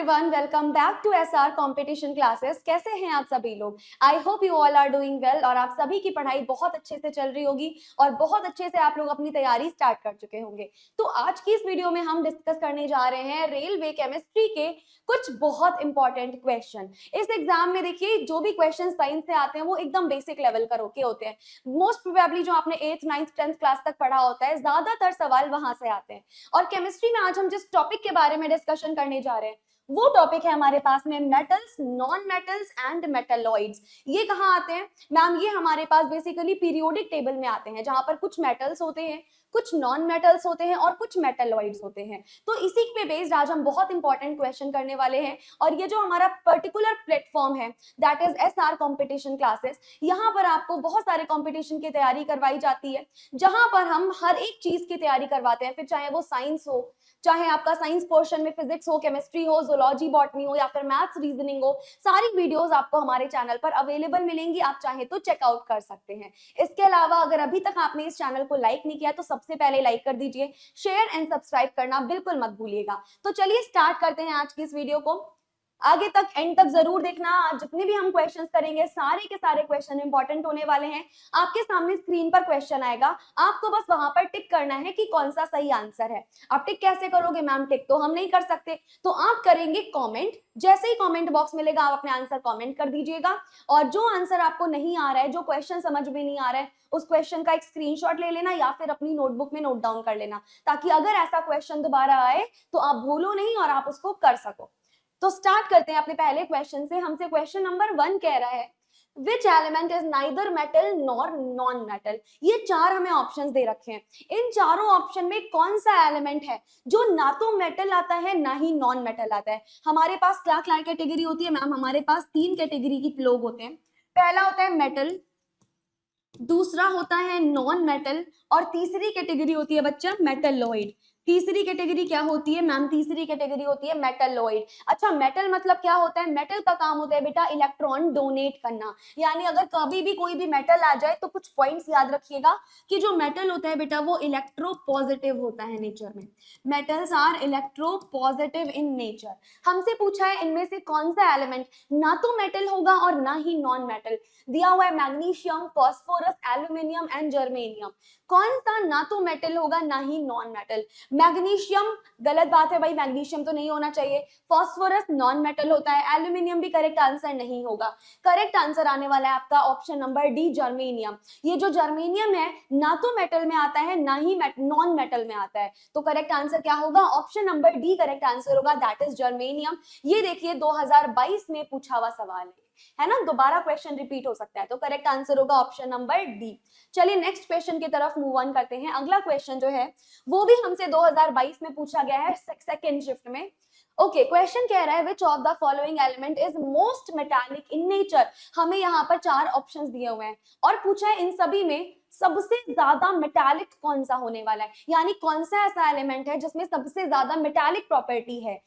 Everyone, welcome back to SR competition classes. कैसे हैं आप सभी लोग? I hope you all are doing well और आप सभी की पढ़ाई बहुत अच्छे से चल रही होगी और बहुत अच्छे से आप लोग अपनी तैयारी स्टार्ट कर चुके होंगे। तो आज की इस वीडियो में हम डिस्कस करने जा रहे हैं रेलवे केमिस्ट्री के कुछ बहुत इंपॉर्टेंट क्वेश्चन। इस एग्जाम में देखिए जो भी क्वेश्चन साइंस से आते हैं वो एकदम बेसिक लेवल के होते हैं। मोस्ट प्रोबेबली जो आपने 8th 9th 10th क्लास तक पढ़ा होता है ज्यादातर सवाल वहां से आते हैं। और केमिस्ट्री में आज हम जिस टॉपिक के बारे में डिस्कशन करने जा रहे हैं वो टॉपिक है हमारे पास में metals, non metals and metalloids. ये कहाँ आते हैं मैम? ये हमारे पास बेसिकली पीरियोडिक टेबल में आते हैं, जहां पर कुछ मेटल्स होते हैं, कुछ नॉन मेटल्स होते हैं और कुछ मेटलॉइड्स होते हैं। तो इसी पे बेस्ड आज हम बहुत इंपॉर्टेंट क्वेश्चन करने वाले हैं। और ये जो हमारा पर्टिकुलर प्लेटफॉर्म है that is SR competition classes, यहाँ पर आपको बहुत सारे कंपटीशन की तैयारी करवाई जाती है, जहां पर हम हर एक चीज की तैयारी करवाते हैं, फिर चाहे वो साइंस हो, चाहे आपका साइंस पोर्शन में फिजिक्स हो, केमिस्ट्री हो, जूलॉजी, बॉटनी हो या फिर मैथ्स, रीजनिंग हो। सारी वीडियोस आपको हमारे चैनल पर अवेलेबल मिलेंगी, आप चाहे तो चेकआउट कर सकते हैं। इसके अलावा अगर अभी तक आपने इस चैनल को लाइक नहीं किया तो सबसे पहले लाइक कर दीजिए, शेयर एंड सब्सक्राइब करना बिल्कुल मत भूलिएगा। तो चलिए स्टार्ट करते हैं आज की इस वीडियो को। आगे तक एंड तक जरूर देखना, जितने भी हम क्वेश्चंस करेंगे सारे के सारे क्वेश्चन इंपॉर्टेंट होने वाले हैं। आपके सामने स्क्रीन पर क्वेश्चन आएगा, आपको बस वहां पर टिक करना है कि कौन सा सही आंसर है। आप टिक कैसे करोगे मैम? टिक तो हम नहीं कर सकते, तो आप करेंगे कमेंट। जैसे ही कमेंट बॉक्स मिलेगा आप अपने आंसर कमेंट कर दीजिएगा। और जो आंसर आपको नहीं आ रहा है, जो क्वेश्चन समझ में नहीं आ रहा है, उस क्वेश्चन का एक स्क्रीनशॉट ले लेना या फिर अपनी नोटबुक में नोट डाउन कर लेना, ताकि अगर ऐसा क्वेश्चन दोबारा आए तो आप भूलो नहीं और आप उसको कर सको। तो स्टार्ट करते हैं अपने पहले क्वेश्चन से। हमसे क्वेश्चन नंबर 1 कह रहा है which element is neither metal nor non metal. ये चार हमें ऑप्शंस दे रखे हैं, इन चारों ऑप्शन में कौन सा एलिमेंट है जो ना तो मेटल आता है ना ही नॉन मेटल आता है? हमारे पास क्या क्या कैटेगरी होती है मैम? हमारे पास 3 कैटेगरी के लोग होते हैं। पहला होता है मेटल, दूसरा होता है नॉन मेटल और तीसरी कैटेगरी होती है बच्चा मेटलॉइड। तीसरी कैटेगरी क्या होती है मैम? तीसरी कैटेगरी होती है मेटलॉइड। अच्छा, मेटल मतलब क्या होता है? मेटल का काम होता है बेटा इलेक्ट्रॉन डोनेट करना। यानी अगर कभी भी कोई भी मेटल आ जाए तो कुछ पॉइंट्स याद रखिएगा कि जो मेटल होता है बेटा वो इलेक्ट्रो पॉजिटिव होता है नेचर में। Metals are electropositive in nature. हमसे पूछा है इनमें से कौन सा एलिमेंट ना तो मेटल होगा और ना ही नॉन मेटल। दिया हुआ है magnesium, phosphorus, aluminium and germanium. कौन सा ना तो मेटल होगा ना ही नॉन मेटल? मैग्नीशियम गलत बात है भाई, मैग्नीशियम तो नहीं होना चाहिए। फास्फोरस नॉन मेटल होता है, एल्यूमिनियम भी करेक्ट आंसर नहीं होगा। करेक्ट आंसर आने वाला है आपका ऑप्शन नंबर डी, जर्मेनियम। ये जो जर्मेनियम है ना तो मेटल में आता है ना ही नॉन मेटल में आता है, तो करेक्ट आंसर क्या होगा? Option number D correct answer होगा, दैट इज जर्मेनियम। ये देखिए 2022 में पूछा हुआ सवाल है ना, दोबारा क्वेश्चन रिपीट हो सकता है, तो करेक्ट आंसर होगा ऑप्शन नंबर डी। चलिए नेक्स्ट क्वेश्चन की तरफ मूव ऑन करते हैं। अगला क्वेश्चन जो है वो भी हमसे 2022 में पूछा गया है सेकंड शिफ्ट में। ओके, क्वेश्चन कह रहा है which of the following element is most metallic in nature. हमें यहाँ पर 4 ऑप्शंस दिए हुए हैं और पूछा है इन सभी में सबसे ज्यादा मेटालिक कौन सा होने वाला है, यानी कौन सा ऐसा एलिमेंट है जिसमें सबसे ज्यादा मेटालिक प्रॉपर्टी है।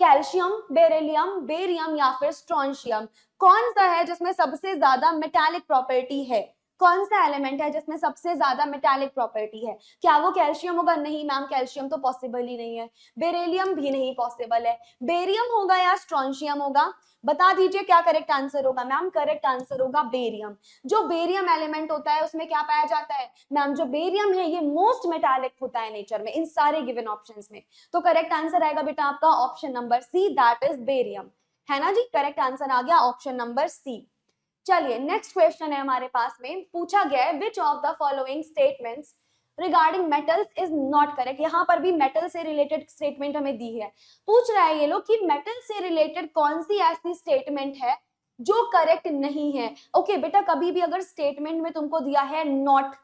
कैल्शियम, बेरिलियम, बेरियम या फिर स्ट्रोंशियम। कौन सा है जिसमें सबसे ज्यादा मेटालिक प्रॉपर्टी है? कौन सा एलिमेंट है जिसमें सबसे ज्यादा मेटालिक प्रॉपर्टी है? क्या वो कैल्शियम होगा? नहीं मैम, कैल्शियम तो पॉसिबल ही नहीं है। बेरिलियम भी नहीं पॉसिबल है। बेरियम होगा या स्ट्रोंशियम होगा? बता दीजिए क्या करेक्ट आंसर होगा मैम? करेक्ट आंसर होगा बेरियम। जो बेरियम एलिमेंट होता है उसमें क्या पाया जाता है मैम? जो बेरियम है ये मोस्ट मेटालिक होता है नेचर में इन सारे गिवन ऑप्शंस में। तो करेक्ट आंसर आएगा बेटा आपका option number C, that is barium. है ना जी, करेक्ट आंसर आ गया ऑप्शन नंबर सी। चलिए नेक्स्ट क्वेश्चन है हमारे पास में, पूछा गया है which of the following statements regarding metals is not correct. यहाँ पर भी मेटल से रिलेटेड स्टेटमेंट हमें दी है। पूछ रहा है ये लोग कि मेटल से रिलेटेड कौन सी ऐसी स्टेटमेंट है जो करेक्ट नहीं है। ओके बेटा, कभी भी अगर स्टेटमेंट में तुमको दिया है नॉट,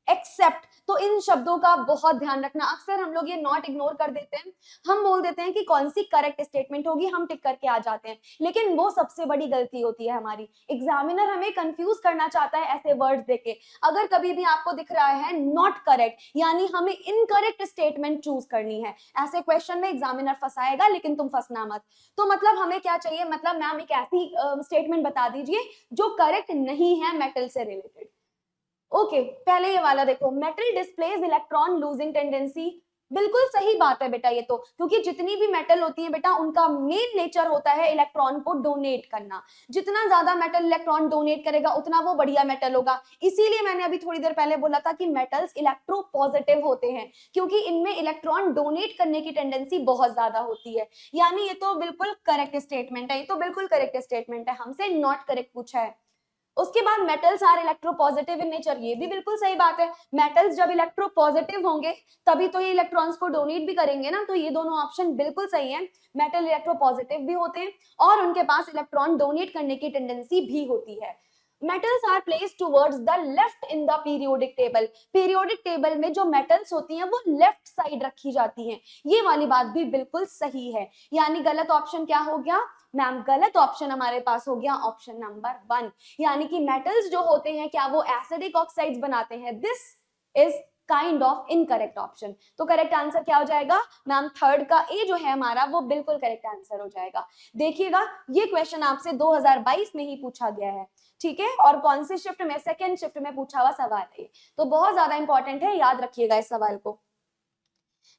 एक्सेप्ट, तो इन शब्दों का बहुत ध्यान रखना। अक्सर हम लोग ये नॉट इग्नोर कर देते हैं, हम बोल देते हैं कि कौन सी करेक्ट स्टेटमेंट होगी, हम टिक करके आ जाते हैं, लेकिन वो सबसे बड़ी गलती होती है हमारी। एग्जामिनर हमें कंफ्यूज करना चाहता है ऐसे वर्ड्स देके। अगर कभी भी आपको दिख रहा है नॉट करेक्ट, यानी हमें इनकरेक्ट स्टेटमेंट चूज करनी है। ऐसे क्वेश्चन में एग्जामिनर फंसाएगा, लेकिन तुम फंसना मत। तो मतलब हमें क्या चाहिए? मतलब मैम एक ऐसी स्टेटमेंट बता दीजिए जो करेक्ट नहीं है मेटल से रिलेटेड। ओके, पहले ये वाला देखो, metal displays electron losing tendency. बिल्कुल सही बात है बेटा ये तो, क्योंकि जितनी भी मेटल होती है बेटा उनका मेन नेचर होता है इलेक्ट्रॉन को डोनेट करना। जितना ज्यादा मेटल इलेक्ट्रॉन डोनेट करेगा उतना वो बढ़िया मेटल होगा। इसीलिए मैंने अभी थोड़ी देर पहले बोला था कि मेटल्स इलेक्ट्रोपॉजिटिव होते हैं, क्योंकि इनमें इलेक्ट्रॉन डोनेट करने की टेंडेंसी बहुत ज्यादा होती है। यानी ये तो बिल्कुल करेक्ट स्टेटमेंट है, ये तो बिल्कुल करेक्ट स्टेटमेंट है, हमसे नॉट करेक्ट पूछा है। उसके बाद metals are electropositive in nature, ये भी बिल्कुल सही बात है। मेटल्स जब इलेक्ट्रोपॉजिटिव होंगे तभी तो ये इलेक्ट्रॉन्स को डोनेट भी करेंगे ना, तो ये दोनों ऑप्शन बिल्कुल सही है। मेटल इलेक्ट्रोपॉजिटिव भी होते हैं और उनके पास इलेक्ट्रॉन डोनेट करने की टेंडेंसी भी होती है। Metals are placed towards the left in the periodic table. Periodic table में जो मेटल्स होती हैं वो लेफ्ट साइड रखी जाती हैं, ये वाली बात भी बिल्कुल सही है। यानी गलत ऑप्शन क्या हो गया मैम? गलत ऑप्शन हमारे पास हो गया ऑप्शन नंबर 1। यानी कि मेटल्स जो होते हैं क्या वो एसिडिक ऑक्साइड्स बनाते हैं? This is kind of incorrect option. तो करेक्ट आंसर क्या हो जाएगा मैम? थर्ड का ए जो है हमारा वो बिल्कुल करेक्ट आंसर हो जाएगा। देखिएगा ये क्वेश्चन आपसे 2022 में ही पूछा गया है, ठीक है, और कौन सी शिफ्ट में? सेकेंड शिफ्ट में पूछा हुआ सवाल है, तो बहुत ज्यादा इंपॉर्टेंट है, याद रखिएगा इस सवाल को।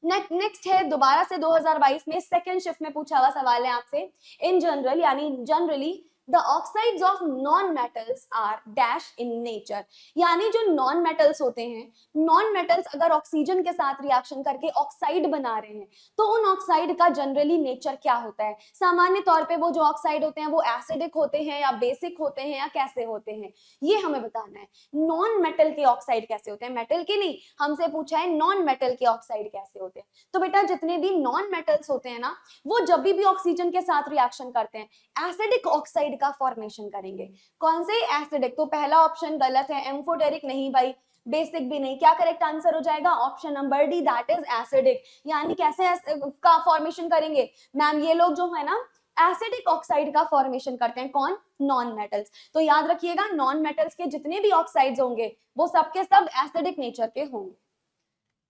नेक्स्ट है दोबारा से 2022 में सेकेंड शिफ्ट में पूछा हुआ सवाल है आपसे। इन जनरल यानी generally the oxides of non metals are dash in nature. यानी जो नॉन मेटल्स होते हैं, नॉन मेटल्स अगर ऑक्सीजन के साथ रिएक्शन करके ऑक्साइड बना रहे हैं तो उन ऑक्साइड का जनरली नेचर क्या होता है? सामान्य तौर पे वो जो ऑक्साइड होते हैं वो एसिडिक होते हैं या बेसिक होते हैं या कैसे होते हैं, ये हमें बताना है। नॉन मेटल के ऑक्साइड कैसे होते हैं? मेटल के नहीं, हमसे पूछा है नॉन मेटल के ऑक्साइड कैसे होते हैं। तो बेटा जितने भी नॉन मेटल्स होते हैं ना वो जब भी ऑक्सीजन के साथ रिएक्शन करते हैं एसिडिक ऑक्साइड का फॉर्मेशन करेंगे। कौन से एसिडिक? तो पहला ऑप्शन गलत है, एम्फोटेरिक नहीं भाई, बेसिक भी नहीं। क्या करेक्ट आंसर हो जाएगा? Option number D, that is acidic. यानी कैसे का फॉर्मेशन करेंगे मैम? ये लोग जो है ना एसिडिक ऑक्साइड का फॉर्मेशन करते हैं। कौन? Non metals. तो याद रखिएगा नॉन मेटल्स के जितने भी ऑक्साइड्स होंगे वो सबके सब एसिडिक नेचर के होंगे।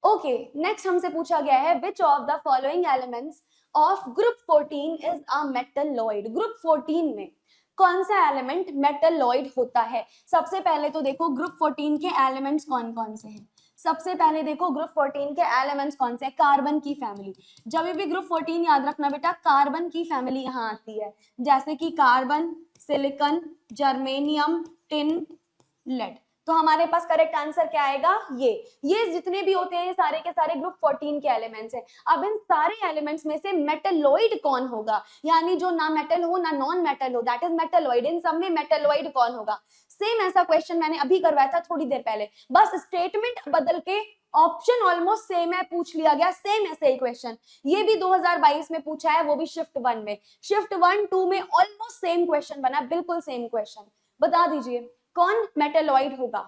ओके, नेक्स्ट हमसे पूछा गया है which of the following elements of group 14 is a metalloid. Group 14 में कौन सा एलिमेंट मेटलॉइड होता है? सबसे पहले तो देखो ग्रुप 14 के एलिमेंट्स कौन कौन से हैं। सबसे पहले देखो ग्रुप 14 के एलिमेंट्स कौन से हैं? कार्बन की फैमिली। जब भी ग्रुप 14 याद रखना बेटा, कार्बन की फैमिली यहाँ आती है, जैसे कि carbon, silicon, germanium, tin, lead. तो हमारे पास करेक्ट आंसर क्या आएगा? ये जितने भी होते हैं ये सारे के सारे ग्रुप 14 के एलिमेंट्स हैं। अब इन सारे एलिमेंट्स में से मेटलॉइड कौन होगा? यानी जो ना मेटल हो ना नॉन मेटल हो, दैट इज मेटलॉइड। इन सब में मेटलॉइड कौन होगा? सेम ऐसा क्वेश्चन मैंने अभी करवाया था थोड़ी देर पहले, बस स्टेटमेंट बदल के ऑप्शन ऑलमोस्ट सेम है, पूछ लिया गया सेम ऐसे ही क्वेश्चन। ये भी 2022 में पूछा है, वो भी शिफ्ट 1 में। शिफ्ट 1 2 में ऑलमोस्ट सेम क्वेश्चन बना, बिल्कुल सेम क्वेश्चन। बता दीजिए कौन मेटलॉइड होगा?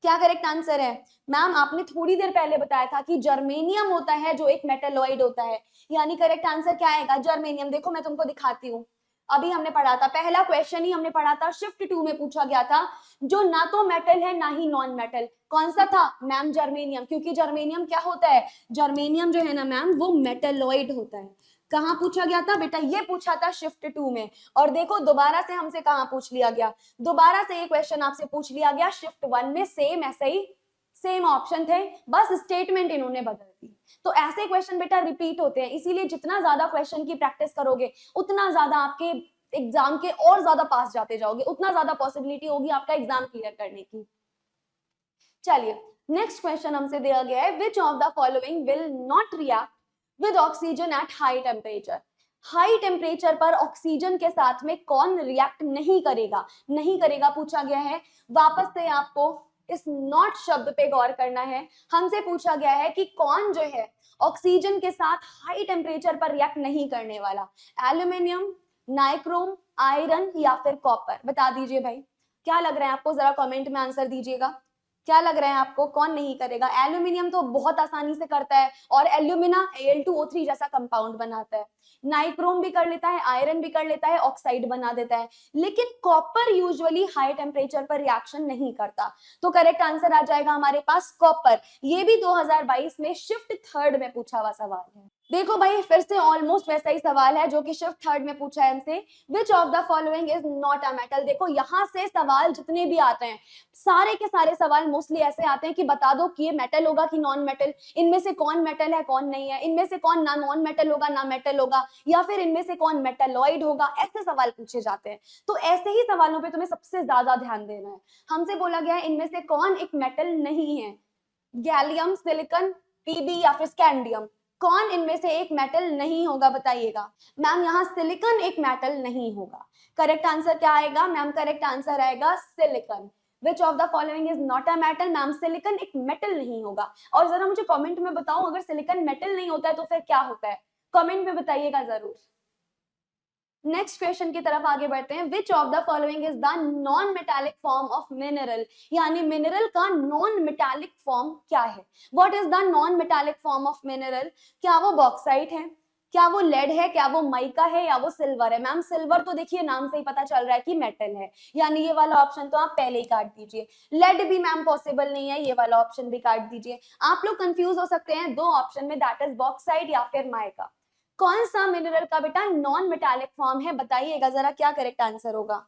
क्या करेक्ट आंसर है मैम? आपने थोड़ी देर पहले बताया था कि जर्मेनियम होता है जो एक मेटलॉइड होता है, यानी करेक्ट आंसर क्या आएगा? जर्मेनियम। देखो मैं तुमको दिखाती हूँ, अभी हमने पढ़ा था, पहला क्वेश्चन ही हमने पढ़ा था, शिफ्ट 2 में पूछा गया था, जो ना तो मेटल है ना ही नॉन मेटल। कौन सा था मैम? जर्मेनियम। क्योंकि जर्मेनियम क्या होता है? जर्मेनियम जो है ना मैम वो मेटलॉइड होता है। कहाँ पूछा गया था बेटा? ये पूछा था शिफ्ट 2 में। और देखो दोबारा से हमसे कहाँ पूछ लिया गया? दोबारा से ये क्वेश्चन आपसे पूछ लिया गया शिफ्ट 1 में, सेम ऐसे ही सेम ऑप्शन थे, बस स्टेटमेंट इन्होंने बदल दी। तो ऐसे क्वेश्चन बेटा रिपीट होते हैं, इसीलिए जितना ज्यादा क्वेश्चन की प्रैक्टिस करोगे उतना ज्यादा आपके एग्जाम के और ज्यादा पास जाते जाओगे, उतना ज्यादा पॉसिबिलिटी होगी आपका एग्जाम क्लियर करने की। चलिए नेक्स्ट क्वेश्चन हमसे दिया गया है which of the following will not react with oxygen at high temperature. High temperature पर ऑक्सीजन के साथ में कौन रिएक्ट नहीं करेगा? नहीं करेगा पूछा गया है। वापस से आपको इस नॉट शब्द पे गौर करना है। हमसे पूछा गया है कि कौन जो है ऑक्सीजन के साथ हाई टेम्परेचर पर रिएक्ट नहीं करने वाला? एल्यूमिनियम, नाइक्रोम, आयरन या फिर कॉपर? बता दीजिए भाई, क्या लग रहा है आपको? जरा कमेंट में आंसर दीजिएगा, क्या लग रहा है आपको कौन नहीं करेगा? एल्यूमिनियम तो बहुत आसानी से करता है और एल्यूमिना Al2O3 जैसा कंपाउंड बनाता है। नाइक्रोम भी कर लेता है, आयरन भी कर लेता है, ऑक्साइड बना देता है, लेकिन कॉपर यूजुअली हाई टेम्परेचर पर रिएक्शन नहीं करता। तो करेक्ट आंसर आ जाएगा हमारे पास कॉपर। ये भी 2022 में शिफ्ट 3 में पूछा हुआ सवाल है। देखो भाई, फिर से ऑलमोस्ट वैसा ही सवाल है जो कि शिफ्ट थर्ड में पूछा है हमसे, which of the following is not a metal. देखो यहाँ से सवाल जितने भी आते हैं, सारे के सारे सवाल मोस्टली ऐसे आते हैं कि बता दो कि ये मेटल होगा कि नॉन मेटल, इनमें से कौन मेटल है कौन नहीं है, इनमें से कौन ना नॉन मेटल होगा ना मेटल होगा, या फिर इनमें से कौन मेटलॉइड होगा, ऐसे सवाल पूछे जाते हैं। तो ऐसे ही सवालों पे तुम्हें सबसे ज्यादा ध्यान देना है। हमसे बोला गया है इनमें से कौन एक मेटल नहीं है, गैलियम, सिलिकॉन, पीबी या फिर स्कैंडियम, कौन इनमें से एक मेटल नहीं होगा बताइएगा। मैम यहाँ सिलिकॉन एक मेटल नहीं होगा। करेक्ट आंसर क्या आएगा मैम? करेक्ट आंसर आएगा silicon. Which of the following is not a metal? Ma'am silicon एक मेटल नहीं होगा। और जरा मुझे कमेंट में बताओ, अगर सिलिकॉन मेटल नहीं होता है तो फिर क्या होता है? कमेंट में बताइएगा जरूर। नेक्स्ट क्वेश्चन की तरफ आगे बढ़ते हैं। विच of the following is the non metallic form of mineral? यानी मिनरल का नॉन मेटालिक फॉर्म क्या है? What is the non metallic form of mineral? क्या वो बॉक्साइट है, क्या वो लेड है, क्या वो माइका है, या वो सिल्वर है? मैम सिल्वर तो देखिए नाम से ही पता चल रहा है कि मेटल है, यानी ये वाला ऑप्शन तो आप पहले ही काट दीजिए। लेड भी मैम पॉसिबल नहीं है, ये वाला ऑप्शन भी काट दीजिए। आप लोग कंफ्यूज हो सकते हैं दो ऑप्शन में, दैट इज बॉक्साइट या फिर माइका। कौन सा मिनरल का बेटा नॉन मेटालिक फॉर्म है बताइएगा जरा, क्या करेक्ट आंसर होगा?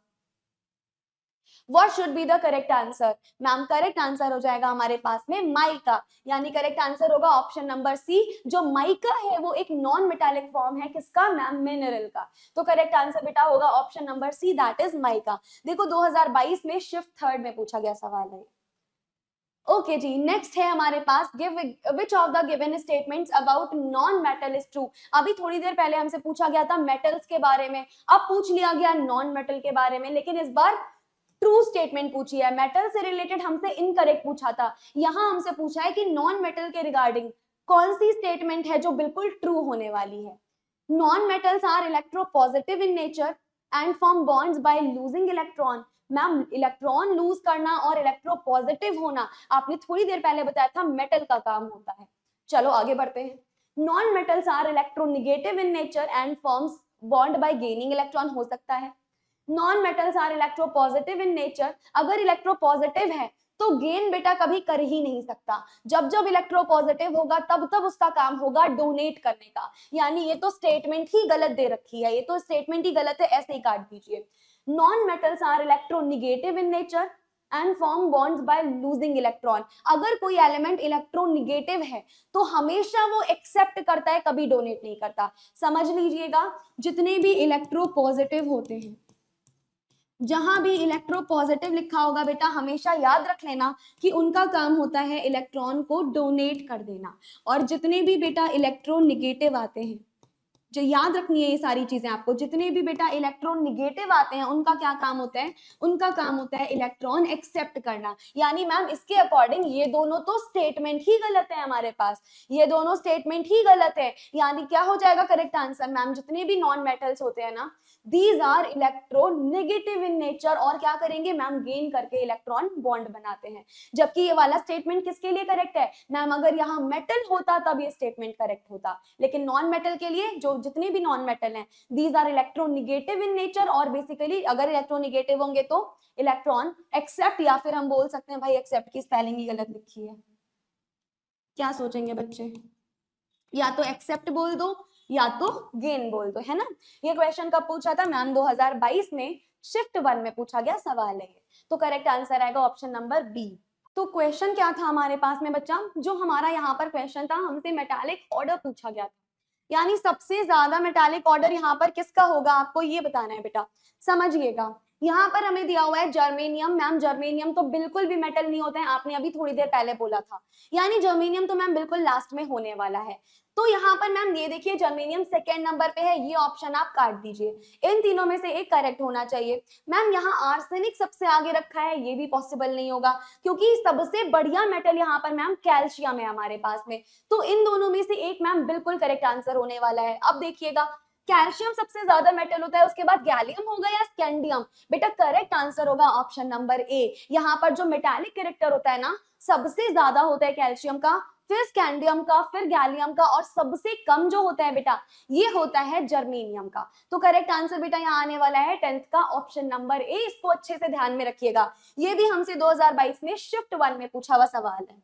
What should be the correct answer? Ma'am correct answer हो जाएगा हमारे पास में माइका, यानी करेक्ट आंसर होगा ऑप्शन नंबर सी। जो माइका है वो एक नॉन मेटालिक फॉर्म है, किसका मैम? मिनरल का। तो करेक्ट आंसर बेटा होगा option number C, that is mica. देखो 2022 में शिफ्ट थर्ड में पूछा गया सवाल है। ओके जी, नेक्स्ट है हमारे पास, give which of the given statements about non metal is true. अभी थोड़ी देर पहले हमसे पूछा गया था मेटल्स के बारे में, अब पूछ लिया गया नॉन मेटल के बारे में, लेकिन इस बार ट्रू स्टेटमेंट पूछी है। मेटल से रिलेटेड हमसे इनकरेक्ट पूछा था, यहां हमसे पूछा है कि नॉन मेटल के रिगार्डिंग कौन सी स्टेटमेंट है जो बिल्कुल ट्रू होने वाली है। Non metals are electropositive in nature and form bonds by losing electron. Ma'am electron lose करना और इलेक्ट्रोपॉजिटिव होना आपने थोड़ी देर पहले बताया था मेटल का काम होता है। चलो आगे बढ़ते हैं। Non metals are electronegative in nature and forms bond by gaining electron, हो सकता है। Non metals are electropositive in nature, अगर इलेक्ट्रोपॉजिटिव है तो गेन बेटा कभी कर ही नहीं सकता। जब जब इलेक्ट्रोपॉजिटिव होगा तब तब उसका काम होगा डोनेट करने का, यानी ये तो स्टेटमेंट ही गलत दे रखी है, ये तो स्टेटमेंट ही गलत है, ऐसे ही काट दीजिए। Non metals are electronegative in nature and form bonds by losing electron, अगर कोई एलिमेंट इलेक्ट्रोनिगेटिव है तो हमेशा वो एक्सेप्ट करता है, कभी डोनेट नहीं करता। समझ लीजिएगा, जितने भी इलेक्ट्रोपॉजिटिव होते हैं, जहां भी इलेक्ट्रो पॉजिटिव लिखा होगा बेटा हमेशा याद रख लेना कि उनका काम होता है इलेक्ट्रॉन को डोनेट कर देना। और जितने भी बेटा इलेक्ट्रो निगेटिव आते हैं, जो याद रखनी है ये सारी चीजें आपको, जितने भी बेटा इलेक्ट्रॉन निगेटिव आते हैं उनका क्या काम होता है? उनका काम होता है इलेक्ट्रॉन एक्सेप्ट करना। यानी मैम इसके अकॉर्डिंग ये दोनों तो स्टेटमेंट ही गलत है हमारे पास, ये दोनों स्टेटमेंट ही गलत है। यानी क्या हो जाएगा करेक्ट आंसर मैम? जितने भी नॉन मेटल्स होते हैं ना, these are electronegative in nature, और क्या करेंगे मैम? गेन करके इलेक्ट्रॉन बॉन्ड बनाते हैं। जबकि ये वाला स्टेटमेंट किसके लिए करेक्ट है मैम? अगर यहाँ मेटल होता तब ये स्टेटमेंट करेक्ट होता, लेकिन नॉन मेटल के लिए जो जितने भी नॉन मेटल हैं, these are electronegative in nature, और बेसिकली अगर इलेक्ट्रोनिगेटिव होंगे तो इलेक्ट्रॉन एक्सेप्ट, या फिर हम बोल सकते हैं भाई एक्सेप्ट की स्पेलिंग ही गलत लिखी है। क्या सोचेंगे बच्चे? या तो एक्सेप्ट बोल दो या तो गेन बोल दो, है ना। ये क्वेश्चन कब पूछा था मैम? 2022 में शिफ्ट 1 में पूछा गया सवाल है। तो करेक्ट आंसर आएगा ऑप्शन नंबर बी। तो क्वेश्चन क्या था हमारे पास में बच्चा? जो हमारा यहाँ पर क्वेश्चन था, हमसे मेटालिक ऑर्डर पूछा गया था, यानी सबसे ज्यादा मेटालिक ऑर्डर यहाँ पर किसका होगा आपको ये बताना है बेटा। समझिएगा, यहाँ पर हमें दिया हुआ है जर्मेनियम। मैम जर्मेनियम तो बिल्कुल भी मेटल नहीं होता है, आपने अभी थोड़ी देर पहले बोला था, यानी जर्मेनियम तो मैम बिल्कुल लास्ट में होने वाला है। तो यहाँ पर मैम ये देखिए जर्मेनियम सेकेंड नंबर पे है, ये ऑप्शन आप काट दीजिए। इन तीनों में से एक करेक्ट होना चाहिए। मैम यहाँ आर्सेनिक सबसे आगे रखा है, ये भी पॉसिबल नहीं होगा, क्योंकि सबसे बढ़िया मेटल यहाँ पर मैम कैल्शियम है हमारे पास में। तो इन दोनों में से एक मैम बिल्कुल करेक्ट आंसर होने वाला है। अब देखिएगा, कैल्शियम सबसे ज्यादा मेटल होता है, उसके बाद गैलियम होगा या स्कैंडियम? बेटा करेक्ट आंसर होगा ऑप्शन नंबर ए। यहाँ पर जो मेटालिक कैरेक्टर होता है ना, सबसे ज्यादा होता है कैल्शियम का, फिर स्कैंडियम का, फिर गैलियम का, और सबसे कम जो होता है बेटा ये होता है जर्मेनियम का। तो करेक्ट आंसर बेटा यहाँ आने वाला है 10th का ऑप्शन नंबर ए। इसको अच्छे से ध्यान में रखिएगा, ये भी हमसे 2022 में शिफ्ट 1 में पूछा हुआ सवाल है।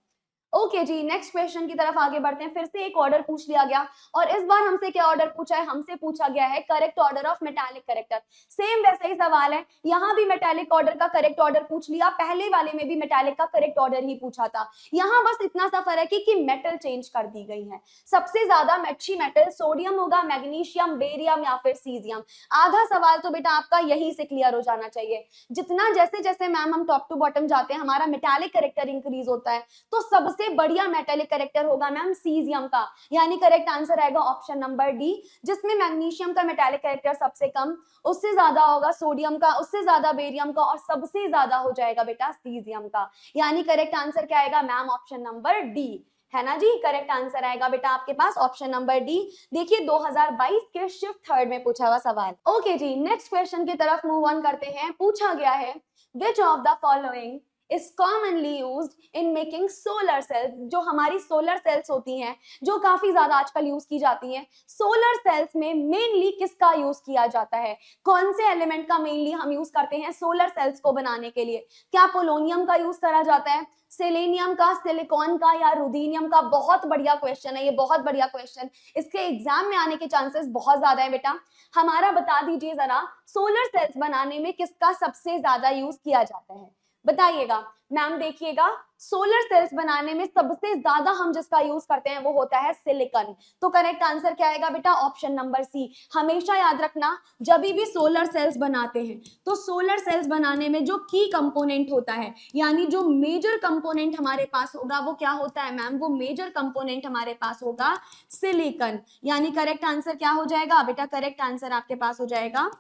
ओके जी, नेक्स्ट क्वेश्चन की तरफ आगे बढ़ते हैं। फिर से एक ऑर्डर पूछ लिया गया और इस बार हमसे क्या ऑर्डर पूछा है, हमसे पूछा गया है correct order of metallic character. Same वैसा ही सवाल है, यहाँ भी मेटालिक ऑर्डर का करेक्ट ऑर्डर पूछ लिया, पहले वाले में भी मेटालिक का करेक्ट ऑर्डर ही पूछा था। यहाँ बस इतना सा फर्क है कि मेटल चेंज कर दी गई है। सबसे ज्यादा अच्छी मेटल सोडियम होगा, मैग्नीशियम, बेरियम या फिर सीजियम। आधा सवाल तो बेटा आपका यही से क्लियर हो जाना चाहिए। जितना जैसे जैसे मैम हम टॉप टू बॉटम जाते हैं हमारा मेटालिक कैरेक्टर इंक्रीज होता है, तो सबसे बढ़िया मेटालिक कैरेक्टर होगा मैम सीजियम का, यानी करेक्ट आंसर आएगा ऑप्शन नंबर डी, जिसमें मैग्नीशियम का मेटालिक कैरेक्टर सबसे कम, उससे ज्यादा होगा सोडियम का, उससे ज्यादा बेरियम का और सबसे ज्यादा हो जाएगा बेटा सीजियम का। यानी करेक्ट आंसर क्या आएगा मैम, ऑप्शन नंबर डी, है ना जी। करेक्ट आंसर आएगा बेटा आपके पास ऑप्शन नंबर डी। देखिए 2022 के शिफ्ट थर्ड में पूछा हुआ सवाल। ओके जी, नेक्स्ट क्वेश्चन की तरफ मूव ऑन करते हैं। पूछा गया है which of the following is commonly used in making solar cells। जो हमारी सोलर सेल्स होती हैं जो काफी ज्यादा आजकल यूज की जाती हैं, सोलर सेल्स में मेनली किसका यूज किया जाता है, कौन से एलिमेंट का मेनली हम यूज करते हैं सोलर सेल्स को बनाने के लिए? क्या पोलोनियम का यूज करा जाता है, सेलेनियम का, सिलिकॉन का या रुदीनियम का? बहुत बढ़िया क्वेश्चन है ये, बहुत बढ़िया क्वेश्चन, इसके एग्जाम में आने के चांसेस बहुत ज्यादा है बेटा। हमारा बता दीजिए जरा, सोलर सेल्स बनाने में किसका सबसे ज्यादा यूज किया जाता है, बताइएगा। मैम देखिएगा, सोलर सेल्स बनाने में सबसे ज्यादा हम जिसका यूज करते हैं वो होता है सिलिकॉन। तो करेक्ट आंसर क्या आएगा बेटा, ऑप्शन नंबर सी। हमेशा याद रखना, जब भी सोलर सेल्स बनाते हैं तो सोलर सेल्स बनाने में जो की कंपोनेंट होता है, यानी जो मेजर कंपोनेंट हमारे पास होगा वो क्या होता है मैम, वो मेजर कंपोनेंट हमारे पास होगा सिलिकॉन। यानी करेक्ट आंसर क्या हो जाएगा बेटा, करेक्ट आंसर आपके पास हो जाएगा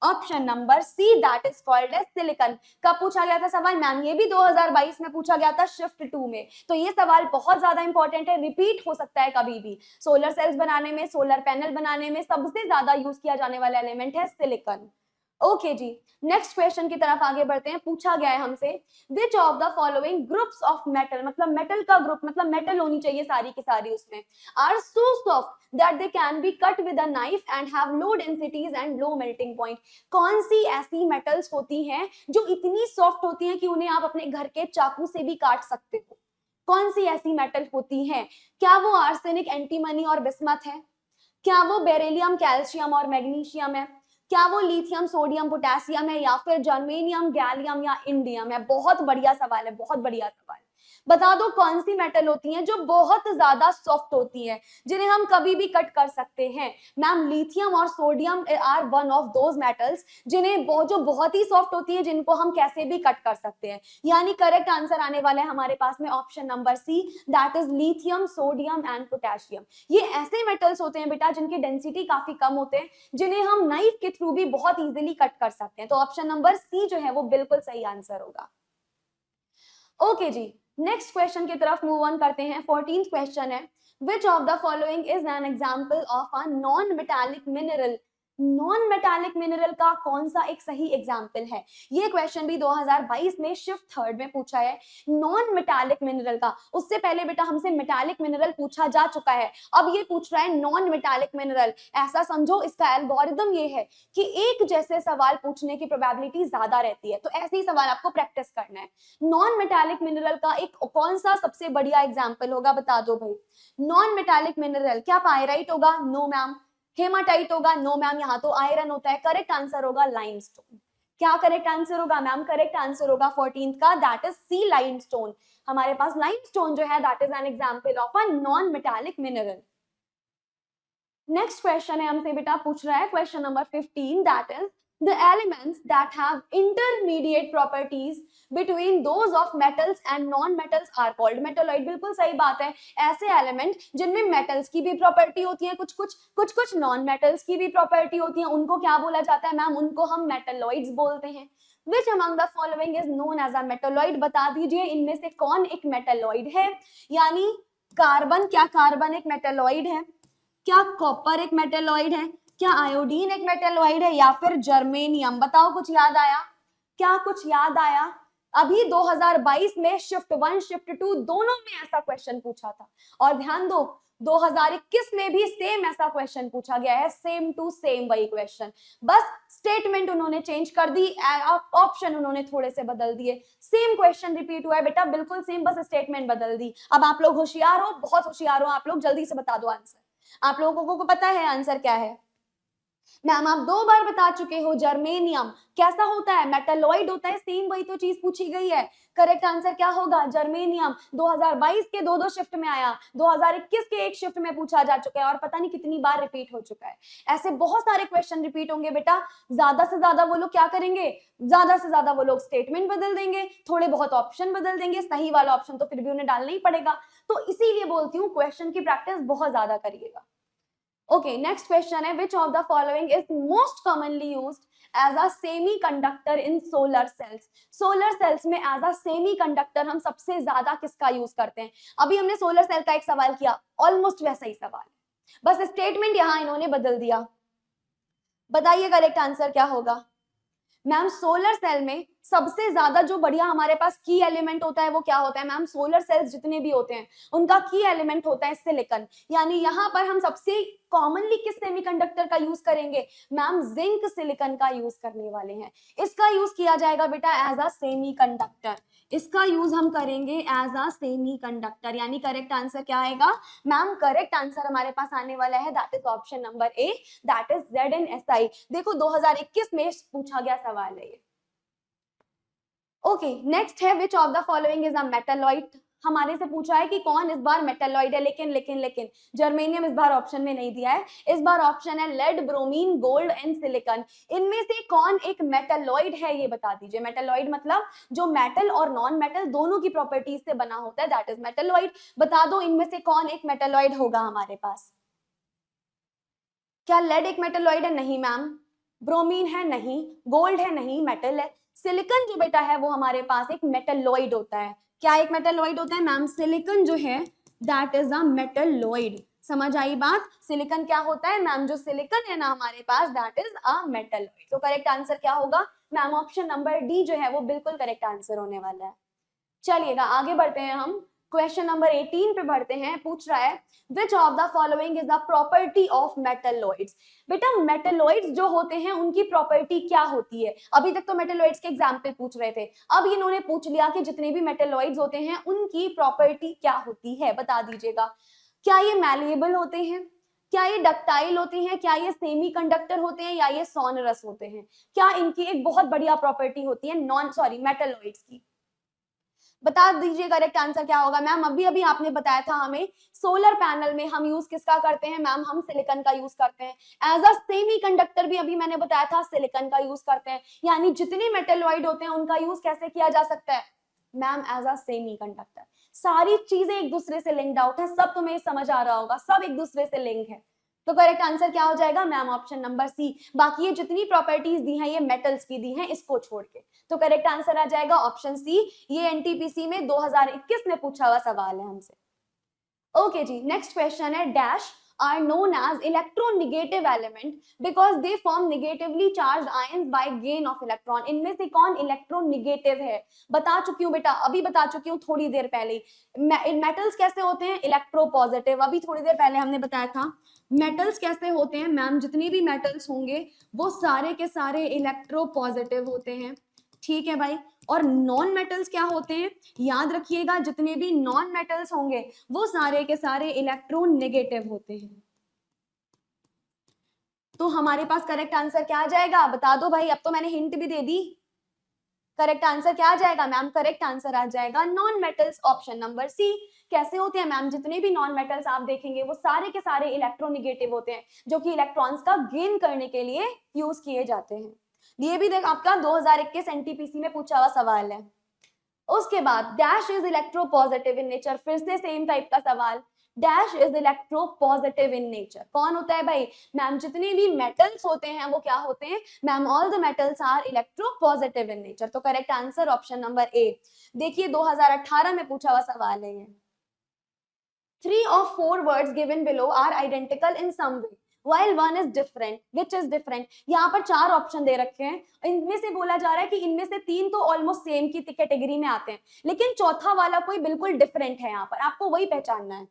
option number C, that is called as silicon. कब पूछा गया था सवाल मैम, ये भी 2022 में पूछा गया था शिफ्ट 2 में। तो ये सवाल बहुत ज्यादा इंपॉर्टेंट है, रिपीट हो सकता है कभी भी। सोलर सेल्स बनाने में, सोलर पैनल बनाने में सबसे ज्यादा यूज किया जाने वाला एलिमेंट है सिलिकॉन। ओके जी, नेक्स्ट क्वेश्चन की तरफ आगे बढ़ते हैं। पूछा गया है हमसे which of the following groups of metal, मतलब मेटल का ग्रुप, मतलब मेटल होनी चाहिए सारी की सारी उसमें, are so soft that they can be cut with a knife and have low densities and low melting point. कौन सी ऐसी मेटल्स होती हैं जो इतनी सॉफ्ट होती हैं कि उन्हें आप अपने घर के चाकू से भी काट सकते हो? कौन सी ऐसी मेटल होती हैं? क्या वो आर्सेनिक, एंटीमनी और बिस्मथ है? क्या वो बेरिलियम, कैल्शियम और मैग्नीशियम है? क्या वो लिथियम, सोडियम, पोटेशियम है या फिर जर्मेनियम, गैलियम या इंडियम है? बहुत बढ़िया सवाल है, बहुत बढ़िया सवाल। बता दो कौन सी मेटल होती हैं जो बहुत ज्यादा सॉफ्ट होती हैं, जिन्हें हम कभी भी कट कर सकते हैं? मैम लिथियम और sodium are one of those metals जिन्हें जो बहुत ही सॉफ्ट होती है, जिनको हम कैसे भी कट कर सकते हैं। यानी करेक्ट आंसर आने वाला है हमारे पास में option number C, that is lithium, sodium and potassium. ये ऐसे मेटल्स होते हैं बेटा जिनकी डेंसिटी काफी कम होते हैं, जिन्हें हम नाइफ के थ्रू भी बहुत इजीली कट कर सकते हैं। तो ऑप्शन नंबर सी जो है वो बिल्कुल सही आंसर होगा। ओके जी, नेक्स्ट क्वेश्चन की तरफ मूव ऑन करते हैं। 14th क्वेश्चन है which of the following is an example of a non metallic mineral. Non metallic mineral का कौन सा एक सही एग्जाम्पल है? ये क्वेश्चन भी 2022 में शिफ्ट थर्ड में पूछा है, नॉन मेटालिक मिनरल का। उससे पहले बेटा हमसे मेटालिक मिनरल पूछा जा चुका है, अब ये पूछ रहा है नॉन मेटालिक मिनरल। ऐसा समझो इसका एल्गोरिदम ये है कि एक जैसे सवाल पूछने की प्रोबेबिलिटी ज्यादा रहती है, तो ऐसे ही सवाल आपको प्रैक्टिस करना है। नॉन मेटालिक मिनरल का एक कौन सा सबसे बढ़िया एग्जाम्पल होगा, बता दो भाई। नॉन मेटालिक मिनरल, क्या पायराइट होगा? No ma'am. हेमाटाइट होगा? नो मैम, यहाँ तो आयरन होता है। करेक्ट आंसर होगा लाइमस्टोन। क्या करेक्ट आंसर होगा मैम? करेक्ट आंसर होगा 14th का, दैट इज सी, लाइमस्टोन। हमारे पास लाइमस्टोन जो है that is an example of a non metallic mineral. Next question है हमसे बेटा, पूछ रहा है question number 15, that is the elements that have intermediate properties between those of metals and non-metals are called metalloid। बिल्कुल सही बात है, ऐसे एलिमेंट जिनमें मेटल्स की भी प्रॉपर्टी होती है, कुछ नॉन मेटल्स की भी प्रॉपर्टी होती है, उनको क्या बोला जाता है मैम? उनको हम मेटलॉइड्स बोलते हैं। Which among the following is known as a metalloid? बता दीजिए इनमें से कौन एक मेटलॉइड है? यानी कार्बन, क्या कार्बन एक मेटलॉइड है? क्या कॉपर एक मेटलॉइड है? क्या आयोडीन एक मेटलॉइड है या फिर जर्मेनियम? बताओ, कुछ याद आया? क्या कुछ याद आया? अभी 2022 में शिफ्ट 1 शिफ्ट 2 दोनों में ऐसा क्वेश्चन पूछा था। और ध्यान दो 2021 में भी सेम ऐसा क्वेश्चन पूछा गया है, सेम टू सेम वही क्वेश्चन, बस स्टेटमेंट उन्होंने चेंज कर दी, ऑप्शन उन्होंने थोड़े से बदल दिए, सेम क्वेश्चन रिपीट हुआ है बेटा, बिल्कुल सेम, बस स्टेटमेंट बदल दी। अब आप लोग होशियार हो, बहुत होशियार हो आप लोग, जल्दी से बता दो आंसर। आप लोगों को पता है आंसर क्या है? मैम आप 2 बार बता चुके हो, जर्मेनियम कैसा होता है? मेटालॉइड होता है, सेम वही तो चीज पूछी गई है। करेक्ट आंसर क्या होगा? जर्मेनियम। 2022 के 2-2 शिफ्ट में आया, 2021 के एक शिफ्ट में पूछा जा चुका है, और पता नहीं कितनी बार रिपीट हो चुका है। ऐसे बहुत सारे क्वेश्चन रिपीट होंगे बेटा, ज्यादा से ज्यादा वो लोग क्या करेंगे, ज्यादा से ज्यादा वो लोग स्टेटमेंट बदल देंगे, थोड़े बहुत ऑप्शन बदल देंगे, सही वाला ऑप्शन तो फिर भी उन्हें डालना ही पड़ेगा। तो इसीलिए बोलती हूँ क्वेश्चन की प्रैक्टिस बहुत ज्यादा करिएगा। Okay, next question है, which of the following is most commonly used as a semiconductor in solar cells? Solar cells में as a semiconductor हम सबसे ज्यादा किसका यूज करते हैं? अभी हमने सोलर सेल का एक सवाल किया, ऑलमोस्ट वैसा ही सवाल, बस स्टेटमेंट यहां इन्होंने बदल दिया। बताइए करेक्ट आंसर क्या होगा? मैम सोलर सेल में सबसे ज्यादा जो बढ़िया हमारे पास की एलिमेंट होता है वो क्या होता है? मैम सोलर सेल्स जितने भी होते हैं उनका की एलिमेंट होता है सिलिकॉन। यानी यहाँ पर हम सबसे कॉमनली किस सेमीकंडक्टर का यूज करेंगे? मैम जिंक सिलिकॉन का यूज करने वाले हैं। इसका यूज किया जाएगा बेटा एज अ सेमीकंडक्टर, इसका यूज हम करेंगे एज अ सेमीकंडक्टर। यानी करेक्ट आंसर क्या आएगा? मैम करेक्ट आंसर हमारे पास आने वाला है, that is option number A, that is ZnSi। देखो 2021 में पूछा गया सवाल है ये। ओके, नेक्स्ट है which of the following is a metalloid. हमारे से पूछा है कि कौन इस बार मेटालॉइड है, लेकिन जर्मेनियम इस बार ऑप्शन में नहीं दिया है, इस बार ऑप्शन है lead, bromine, gold and silicon. इनमें से कौन एक मेटालॉइड है ये बता दीजिए। मेटालॉइड मतलब जो मेटल और नॉन मेटल दोनों की प्रॉपर्टीज से बना होता है, दैट इज मेटालॉइड। बता दो इनमें से कौन एक मेटालॉइड होगा हमारे पास। क्या लेड एक मेटालॉइड है? नहीं मैम। ब्रोमीन है? नहीं। गोल्ड है? नहीं, मेटल है। सिलिकॉन जो बेटा है वो हमारे पास एक मेटलॉइड होता है। क्या एक मेटलॉइड होता है? मैम सिलिकॉन जो है दैट इज अ मेटलॉइड। समझ आई बात? सिलिकॉन क्या होता है मैम? जो सिलिकॉन है ना हमारे पास दैट इज अ मेटलॉइड। तो करेक्ट आंसर क्या होगा मैम? ऑप्शन नंबर डी जो है वो बिल्कुल करेक्ट आंसर होने वाला है। चलिएगा आगे बढ़ते हैं हम, क्वेश्चन नंबर 18 पे बढ़ते हैं। पूछ रहा है which of the following is the property of metalloids. बेटा मेटलॉइड्स जो होते हैं उनकी प्रॉपर्टी क्या होती है? अभी तक तो मेटलॉइड्स के एग्जांपल पूछ रहे थे, अब इन्होंने पूछ लिया कि जितने भी मेटलॉइड्स होते हैं उनकी प्रॉपर्टी क्या होती है, बता दीजिएगा। क्या ये मैलिएबल होते हैं? क्या ये डक्टाइल होते हैं? क्या ये सेमीकंडक्टर होते हैं? या ये सोनरस होते हैं? क्या इनकी एक बहुत बढ़िया प्रॉपर्टी होती है मेटलॉइड्स की? बता दीजिए करेक्ट आंसर क्या होगा मैम? अभी अभी आपने बताया था हमें सोलर पैनल में हम यूज किसका करते हैं मैम? हम सिलिकॉन का यूज करते हैं। एज अ सेमीकंडक्टर भी अभी मैंने बताया था सिलिकॉन का यूज करते हैं। यानी जितने मेटलॉइड होते हैं उनका यूज कैसे किया जा सकता है मैम? As a semiconductor. सारी चीजें एक दूसरे से लिंक्ड आउट है, सब तुम्हें समझ आ रहा होगा, सब एक दूसरे से लिंक है। तो करेक्ट आंसर क्या हो जाएगा मैम? ऑप्शन नंबर सी। बाकी ये जितनी प्रॉपर्टीज दी हैं ये मेटल्स की दी हैं, इसको छोड़ के। तो करेक्ट आंसर आ जाएगा ऑप्शन सी। ये एनटीपीसी में 2021 में पूछा हुआ सवाल है हमसे। ओके जी, नेक्स्ट क्वेश्चन है dash are known as electronegative element because they form negatively charged ions by gain of electron। इनमें से कौन इलेक्ट्रोनेगेटिव है? बता चुकी हूँ बेटा, अभी बता चुकी हूँ थोड़ी देर पहले। मेटल्स कैसे होते हैं? इलेक्ट्रोपॉजिटिव। अभी थोड़ी देर पहले हमने बताया था मेटल्स कैसे होते हैं मैम? जितने भी मेटल्स होंगे वो सारे के सारे इलेक्ट्रोपॉजिटिव होते हैं, ठीक है भाई। और नॉन मेटल्स क्या होते हैं? याद रखिएगा जितने भी नॉन मेटल्स होंगे वो सारे के सारे इलेक्ट्रोनेगेटिव होते हैं। तो हमारे पास करेक्ट आंसर क्या आ जाएगा बता दो भाई, अब तो मैंने हिंट भी दे दी। करेक्ट आंसर क्या आ जाएगा मैम? करेक्ट आंसर आ जाएगा non metals, option number C. कैसे होते हैं मैम? जितने भी नॉन मेटल्स आप देखेंगे वो सारे के सारे इलेक्ट्रोनेगेटिव होते हैं, जो कि इलेक्ट्रॉन्स का गेन करने के लिए यूज किए जाते हैं। ये भी देख आपका 2021 एनटीपीसी में पूछा हुआ सवाल है। उसके बाद dash is electropositive in nature, फिर से सेम टाइप का सवाल। Dash is electropositive in nature, कौन होता है भाई मैम? जितने भी मेटल्स होते हैं वो क्या होते हैं ma'am? All the metals are electropositive in nature. तो correct answer option number A. देखिए 2018 में पूछा हुआ सवाल है ये। 3 of 4 words given below are identical in some way। while one is different, which is different। यहाँ पर 4 ऑप्शन दे रखे हैं, इनमें से बोला जा रहा है कि इनमें से 3 तो ऑलमोस्ट सेम की कैटेगरी में आते हैं, लेकिन चौथा वाला कोई बिल्कुल डिफरेंट है। यहाँ पर आपको वही पहचानना है।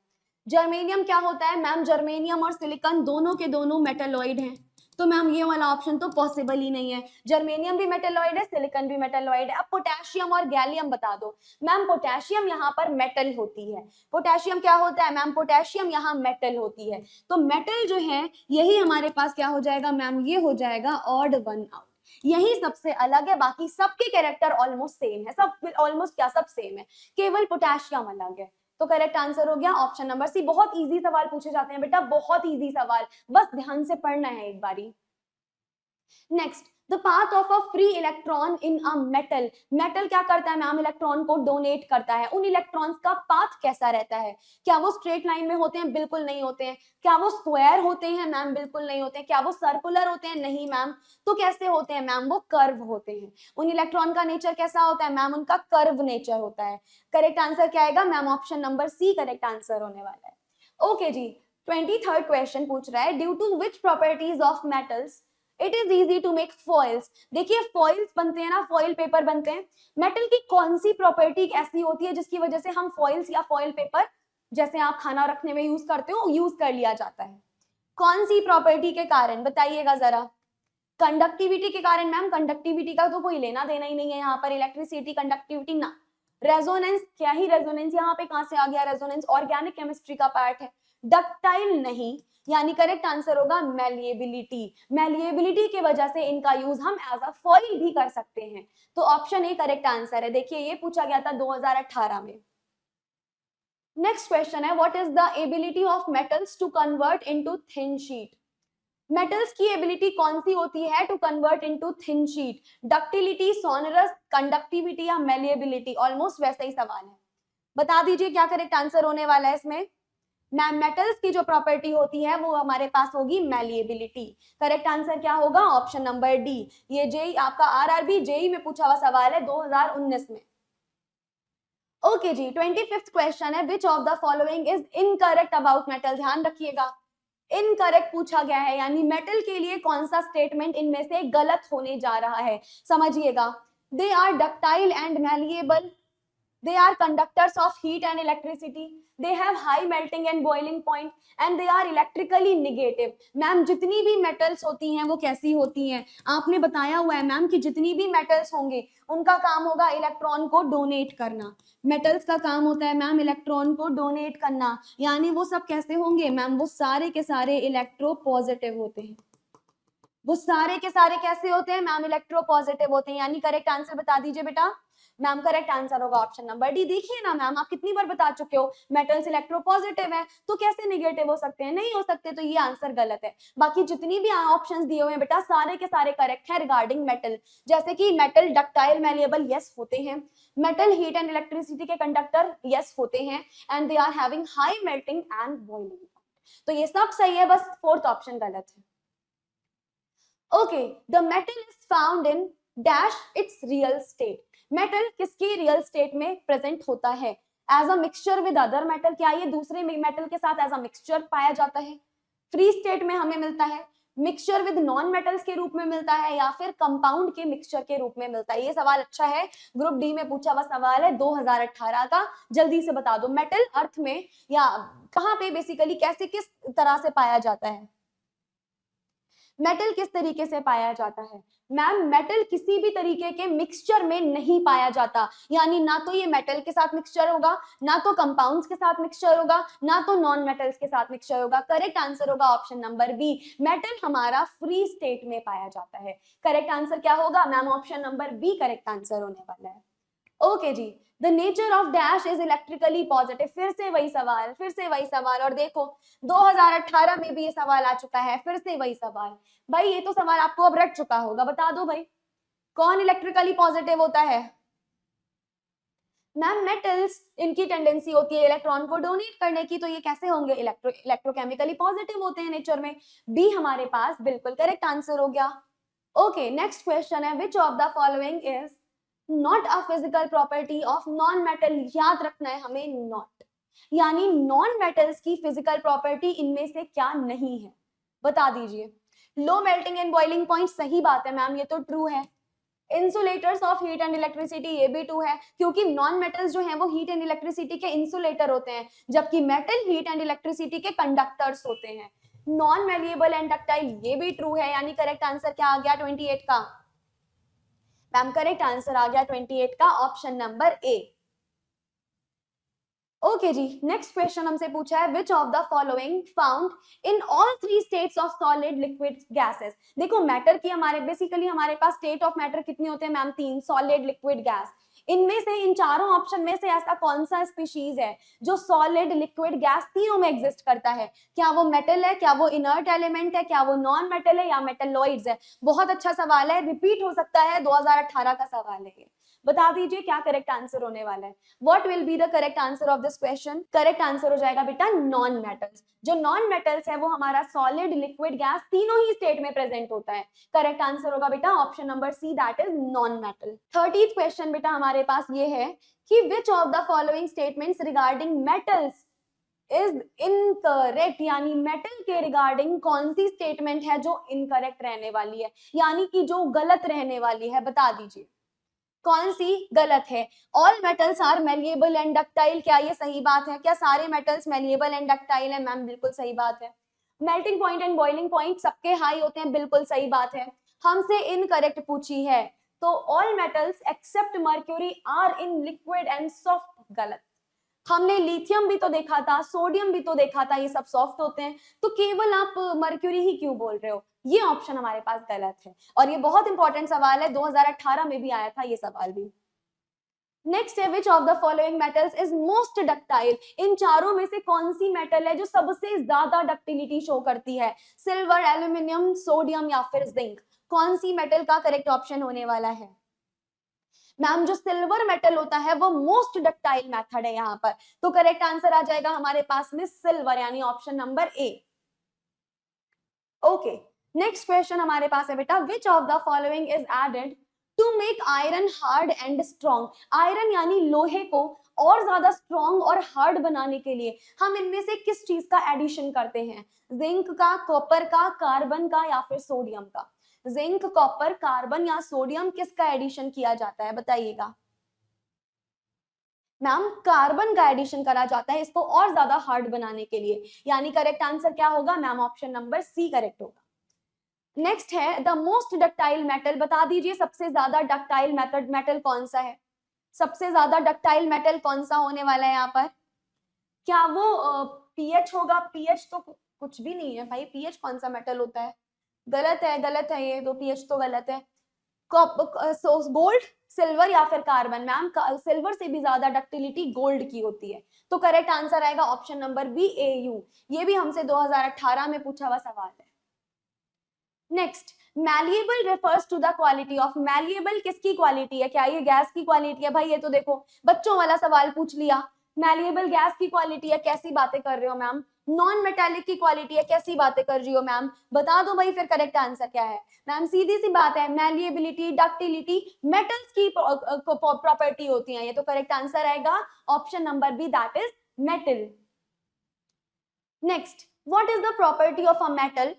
जर्मेनियम क्या होता है मैम? जर्मेनियम और सिलिकॉन दोनों के दोनों मेटलॉइड हैं, तो मैम ये वाला ऑप्शन तो पॉसिबल ही नहीं है। जर्मेनियम भी मेटलॉइड है, सिलिकॉन भी मेटलॉइड है। अब पोटेशियम और गैलियम बता दो। मैम पोटेशियम यहाँ पर मेटल होती है। पोटेशियम क्या होता है मैम? पोटेशियम यहाँ मेटल होती है। तो मेटल जो है यही हमारे पास क्या हो जाएगा मैम? ये हो जाएगा ऑड वन आउट। यही सबसे अलग है, बाकी सबके कैरेक्टर ऑलमोस्ट सेम है। सब ऑलमोस्ट क्या, सब सेम है, केवल पोटेशियम अलग है। तो करेक्ट आंसर हो गया ऑप्शन नंबर सी। बहुत इजी सवाल पूछे जाते हैं बेटा, बहुत इजी सवाल, बस ध्यान से पढ़ना है एक बारी। Next, the path of a free electron in a metal. Metal क्या करता है मैम? इलेक्ट्रॉन को डोनेट करता है। उन इलेक्ट्रॉन्स का पाथ कैसा रहता है? क्या वो स्ट्रेट लाइन में होते हैं? बिल्कुल नहीं होते हैं। क्या वो स्क्वायर होते हैं मैम? बिल्कुल नहीं होते हैं। क्या वो सर्कुलर होते हैं? नहीं मैम। तो कैसे होते हैं मैम? वो कर्व होते हैं। उन इलेक्ट्रॉन का नेचर कैसा होता है मैम? उनका कर्व नेचर होता है। करेक्ट आंसर क्या आएगा ma'am? Option number C correct answer होने वाला है। ओके जी, 23rd क्वेश्चन पूछ रहा है, due to which properties of metals it is easy to make foils. देखिए फॉइल्स बनते हैं ना, फॉइल पेपर बनते हैं। मेटल की कौन सी प्रॉपर्टी ऐसी होती है जिसकी वजह से हम फॉइल्स या फॉइल पेपर, जैसे आप खाना रखने में यूज करते हो, यूज कर लिया जाता है? कौन सी प्रॉपर्टी के कारण बताइएगा जरा? कंडक्टिविटी के कारण मैम। कंडक्टिविटी का तो कोई लेना देना ही नहीं है यहाँ पर, इलेक्ट्रिसिटी कंडक्टिविटी ना। रेजोनेंस, क्या ही रेजोनेंस, यहाँ पे कहां से आ गया रेजोनेंस? ऑर्गेनिक केमिस्ट्री का पार्ट है। डक्टाइल नहीं, यानी करेक्ट आंसर होगा मैलिएबिलिटी। मैलिएबिलिटी की वजह से इनका यूज हम एज अ फॉइल भी कर सकते हैं। तो ऑप्शन ए करेक्ट आंसर है। देखिए ये पूछा गया था 2018 में। नेक्स्ट क्वेश्चन है, what is the ability of metals to convert into thin sheet. Metals की एबिलिटी कौन सी होती है to convert into thin sheet? Ductility, sonorous, conductivity या मैलिएबिलिटी? ऑलमोस्ट वैसा ही सवाल है, बता दीजिए क्या करेक्ट आंसर होने वाला है इसमें। मैम मेटल्स की जो प्रॉपर्टी होती है वो हमारे पास होगी मैलिएबिलिटी। करेक्ट आंसर क्या होगा? Option number D. ये जेई आपका आरआरबी जेई में पूछा हुआ सवाल है 2019 में। ओके जी, 25th क्वेश्चन है, which of the following is incorrect about metal. ध्यान रखिएगा, इनकरेक्ट पूछा गया है, यानी मेटल के लिए कौन सा स्टेटमेंट इनमें से गलत होने जा रहा है, समझिएगा। They are ductile and malleable, they are conductors of heat and electricity, they have high melting and boiling point, and they are electrically negative। Ma'am जितनी भी मेटल्स होती हैं वो कैसी होती हैं? आपने बताया हुआ है मैम कि जितनी भी मेटल्स होंगे उनका काम होगा इलेक्ट्रॉन को डोनेट करना। मेटल्स का काम होता है मैम इलेक्ट्रॉन को डोनेट करना, यानी वो सब कैसे होंगे मैम? वो सारे के सारे इलेक्ट्रो पॉजिटिव होते हैं। वो सारे के सारे कैसे होते हैं मैम? इलेक्ट्रो पॉजिटिव होते हैं। यानी करेक्ट आंसर बता दीजिए बेटा। मैम करेक्ट आंसर होगा ऑप्शन नंबर डी। देखिए ना मैम, आप कितनी बार बता चुके हो मेटल्स इलेक्ट्रो पॉजिटिव है, तो कैसे नेगेटिव हो सकते हैं? नहीं हो सकते, तो ये आंसर गलत है। बाकी जितनी भी ऑप्शंस दिए हुए हैं बेटा सारे के सारे करेक्ट है रिगार्डिंग मेटल। जैसे कि मेटल डक्टाइल मैलिएबल यस होते हैं, मेटल हीट एंड इलेक्ट्रिसिटी के कंडक्टर यस होते हैं, and they are having high melting and boiling. तो ये सब सही है, बस फोर्थ ऑप्शन गलत है। Okay, the metal is found in dash its real state. Metal किसकी रियल स्टेट में प्रेजेंट होता है? As a mixture with other metal. क्या ये दूसरे मेटल के साथ एज अ मिक्सचर पाया जाता है? फ्री स्टेट में हमें मिलता है, मिक्सचर विद नॉन मेटल्स के रूप में मिलता है, या फिर कंपाउंड के मिक्सचर के रूप में मिलता है? ये सवाल अच्छा है, ग्रुप डी में पूछा हुआ सवाल है 2018 का। जल्दी से बता दो, मेटल अर्थ में या कहाँ पे बेसिकली कैसे किस तरह से पाया जाता है? मेटल किस तरीके से पाया जाता है? मैम मेटल किसी भी तरीके के मिक्सचर में नहीं पाया जाता, यानी ना तो ये मेटल के साथ मिक्सचर होगा, ना तो कंपाउंड्स के साथ मिक्सचर होगा, ना तो नॉन मेटल्स के साथ मिक्सचर होगा। करेक्ट आंसर होगा ऑप्शन नंबर बी, मेटल हमारा फ्री स्टेट में पाया जाता है। करेक्ट आंसर क्या होगा ma'am? Option number B correct answer होने वाला है। ओके जी, the nature of dash is electrically positive. फिर से वही सवाल, और देखो 2018 में भी ये सवाल आ चुका है, फिर से वही सवाल। भाई ये तो सवाल आपको अब रट चुका होगा, बता दो भाई कौन इलेक्ट्रिकली पॉजिटिव होता है? मैम मेटल्स, इनकी टेंडेंसी होती है इलेक्ट्रॉन को डोनेट करने की, तो ये कैसे होंगे? इलेक्ट्रोकेमिकली पॉजिटिव होते हैं नेचर में। बी हमारे पास बिल्कुल करेक्ट आंसर हो गया। ओके, नेक्स्ट क्वेश्चन है, which of the following is not a physical property of non metal. याद रखना है हमें, नॉट, यानी नॉन मेटल्स की फिजिकल प्रॉपर्टी इनमें से क्या नहीं है? बता दीजिए। Low melting and boiling point, सही बात है मैम, ये तो ट्रू है। Insulators of heat and electricity, ये भी ट्रू है, क्योंकि नॉन मेटल्स जो हैं वो हीट एंड इलेक्ट्रिसिटी के इंसुलेटर होते हैं, जबकि मेटल हीट एंड इलेक्ट्रिसिटी के कंडक्टर्स होते हैं। नॉन मेलिएबल एंड डक्टाइल, ये भी ट्रू है, यानी करेक्ट आंसर क्या आ गया 28 का? मैम करेक्ट आंसर आ गया 28 का, ऑप्शन नंबर ए। ओके जी, नेक्स्ट क्वेश्चन हमसे पूछा है which of the following found in all three states of solid liquid gases. देखो मैटर की हमारे बेसिकली हमारे पास स्टेट ऑफ मैटर कितने होते हैं मैम? 3, solid liquid gas. इनमें से इन चारों ऑप्शन में से ऐसा कौन सा स्पीशीज है जो सॉलिड लिक्विड गैस तीनों में एग्जिस्ट करता है? क्या वो मेटल है, क्या वो इनर्ट एलिमेंट है, क्या वो नॉन मेटल है, या मेटलॉइड्स है? बहुत अच्छा सवाल है, रिपीट हो सकता है, 2018 का सवाल है ये। बता दीजिए क्या करेक्ट आंसर होने वाला है। What will be the correct answer of this question? Correct answer हो जाएगा बेटा नॉन मेटल्स। जो नॉन मेटल्स है वो हमारा सॉलिड लिक्विड गैस तीनों ही स्टेट में प्रेजेंट होता है। करेक्ट आंसर होगा बेटा option number C, that is non metal. 30th question बेटा हमारे पास ये है कि which of the following statements regarding metals is incorrect, यानी मेटल के रिगार्डिंग कौन सी स्टेटमेंट है जो इनकरेक्ट रहने वाली है, यानी कि जो गलत रहने वाली है? बता दीजिए कौन सी गलत है। All metals are malleable and ductile, क्या ये सही बात है? क्या सारे मेटल्स मेलिएबल एंड डक्टाइल है? मैम बिल्कुल सही बात है। Melting point and boiling point सबके हाई होते हैं, बिल्कुल सही बात है। हमसे इनकरेक्ट पूछी है, तो all metals except mercury are in liquid and soft, गलत। हमने लिथियम भी तो देखा था, सोडियम भी तो देखा था, ये सब सॉफ्ट होते हैं, तो केवल आप मर्क्यूरी ही क्यों बोल रहे हो? ये ऑप्शन हमारे पास गलत है, और ये बहुत इंपॉर्टेंट सवाल है, 2018 में भी आया था ये सवाल भी। नेक्स्ट है which of the following metals is most ductile. इन चारों में से कौन सी मेटल है जो सबसे ज्यादा डक्टिलिटी शो करती है? सिल्वर, एल्यूमिनियम, सोडियम या फिर जिंक? कौन सी मेटल का करेक्ट ऑप्शन होने वाला है? मैम जो सिल्वर मेटल होता है वो मोस्ट डक्टाइल मेथड है यहाँ पर, तो करेक्ट आंसर आ जाएगा हमारे पास में सिल्वर, यानी option number A. Okay, next question हमारे पास है बेटा which of the following is added to make iron hard and strong. Iron यानी लोहे को और ज्यादा स्ट्रॉन्ग और हार्ड बनाने के लिए हम इनमें से किस चीज का एडिशन करते हैं? जिंक का, कॉपर का, कार्बन का या फिर सोडियम का? जिंक, कॉपर, कार्बन या सोडियम, किसका एडिशन किया जाता है बताइएगा? मैम कार्बन का एडिशन करा जाता है इसको और ज्यादा हार्ड बनाने के लिए, यानी करेक्ट आंसर क्या होगा ma'am? Option number C correct होगा। नेक्स्ट है द मोस्ट डक्टाइल मेटल, बता दीजिए सबसे ज्यादा डक्टाइल मेटल कौन सा है? सबसे ज्यादा डक्टाइल मेटल कौन सा होने वाला है यहाँ पर? क्या वो पीएच होगा? पीएच तो कुछ भी नहीं है भाई, पीएच कौन सा मेटल होता है? गलत है, गलत है, ये तो पीएच तो गलत है। गोल्ड, सिल्वर या फिर कार्बन? मैम सिल्वर से भी ज्यादा डक्टिलिटी गोल्ड की होती है, तो करेक्ट आंसर आएगा ऑप्शन नंबर बी, एयू। ये भी हमसे 2018 में पूछा हुआ सवाल है। Next, malleable refers to the quality of. Malleable किसकी क्वालिटी है? क्या ये गैस की क्वालिटी है? भाई ये तो देखो बच्चों वाला सवाल पूछ लिया, मैलिएबल गैस की क्वालिटी है, कैसी बातें कर रहे हो मैम? नॉन मेटालिक की क्वालिटी है, कैसी बातें कर रही हो मैम? बता दो भाई फिर करेक्ट आंसर क्या है। मैम सीधी सी बात है, मैलिएबिलिटी, डक्टिलिटी मेटल्स की प्रॉपर्टी होती है ये, तो करेक्ट आंसर आएगा option number B, that is metal. Next, what is the property of a metal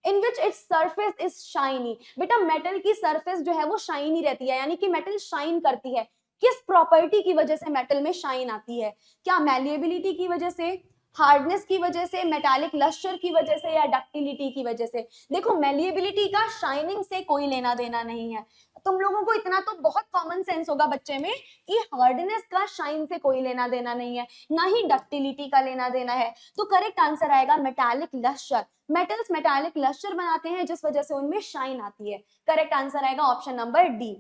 in which its surface is shiny. बेटा मेटल की सरफेस जो है वो शाइनी रहती है, यानी कि मेटल शाइन करती है। किस प्रॉपर्टी की वजह से मेटल में शाइन आती है? क्या मैलिएबिलिटी की वजह से, हार्डनेस की वजह से, मेटालिक लस्टर की वजह से, या डक्टिलिटी की वजह से? देखो मैलिएबिलिटी का शाइनिंग से कोई लेना देना नहीं है, तुम लोगों को इतना तो बहुत कॉमन सेंस होगा बच्चे में कि हार्डनेस का शाइन से कोई लेना देना नहीं है, ना ही डक्टिलिटी का लेना देना है, तो करेक्ट आंसर आएगा metallic lustre. Metals metallic lustre बनाते हैं जिस वजह से उनमें शाइन आती है, करेक्ट आंसर आएगा option number D.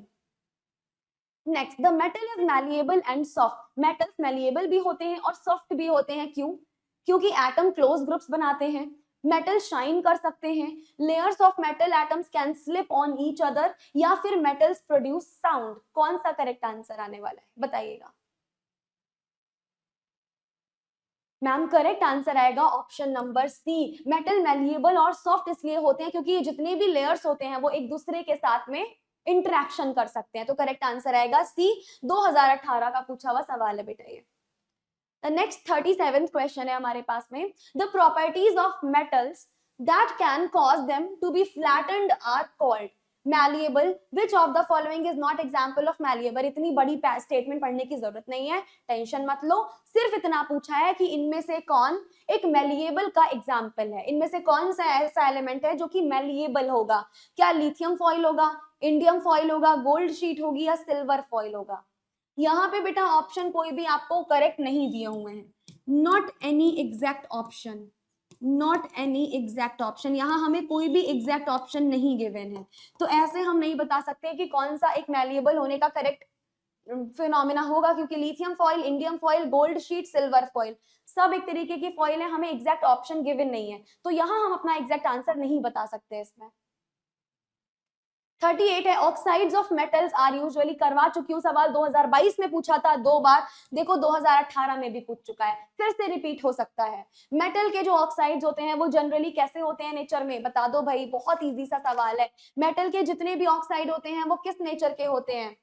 Next, the metal is malleable and soft. Metals malleable भी होते हैं और सॉफ्ट भी होते हैं, क्यों? क्योंकि एटम क्लोज ग्रुप्स बनाते हैं, मेटल शाइन कर सकते हैं, layers of metal atoms can slip on each other, या फिर मेटल्स प्रोड्यूस साउंड। कौन सा करेक्ट आंसर आने वाला है बताइएगा? मैम करेक्ट आंसर आएगा option number C, metal malleable और सॉफ्ट इसलिए होते हैं क्योंकि ये जितने भी लेयर्स होते हैं वो एक दूसरे के साथ में इंटरेक्शन कर सकते हैं, तो करेक्ट आंसर आएगा सी, 2018 का पूछा हुआ सवाल है बेटा ये। नेक्स्ट 37th क्वेश्चन है हमारे पास में, the properties of metals that can cause them to be flattened are called malleable. Which of the following is not example of malleable? इतनी बड़ी स्टेटमेंट पढ़ने की जरूरत नहीं है, टेंशन मत लो, सिर्फ इतना पूछा है कि इनमें से कौन एक malleable का एग्जाम्पल है, इनमें से कौन सा ऐसा एलिमेंट है जो कि malleable होगा। क्या लिथियम फॉइल होगा, इंडियम फॉइल होगा, गोल्ड शीट होगी या सिल्वर फॉइल होगा? यहाँ पे बेटा ऑप्शन कोई भी आपको करेक्ट नहीं दिए हुए हैं, not any exact option, not any exact option, यहाँ हमें कोई भी एग्जैक्ट ऑप्शन नहीं गिवन है, तो ऐसे हम नहीं बता सकते कि कौन सा एक मैलिएबल होने का करेक्ट फिनोमिना होगा, क्योंकि lithium foil, indium foil, gold sheet, silver foil सब एक तरीके की फॉइल है, हमें एग्जैक्ट ऑप्शन गिवन नहीं है, तो यहाँ हम अपना एग्जैक्ट आंसर नहीं बता सकते इसमें। 38 है, oxides of metals are usually, करवा चुकी हूँ सवाल, 2022 में पूछा था 2 बार, देखो 2018 में भी पूछ चुका है, फिर से रिपीट हो सकता है। मेटल के जो ऑक्साइड्स होते हैं वो जनरली कैसे होते हैं नेचर में, बता दो भाई, बहुत इजी सा सवाल है। मेटल के जितने भी ऑक्साइड होते हैं वो किस नेचर के होते हैं?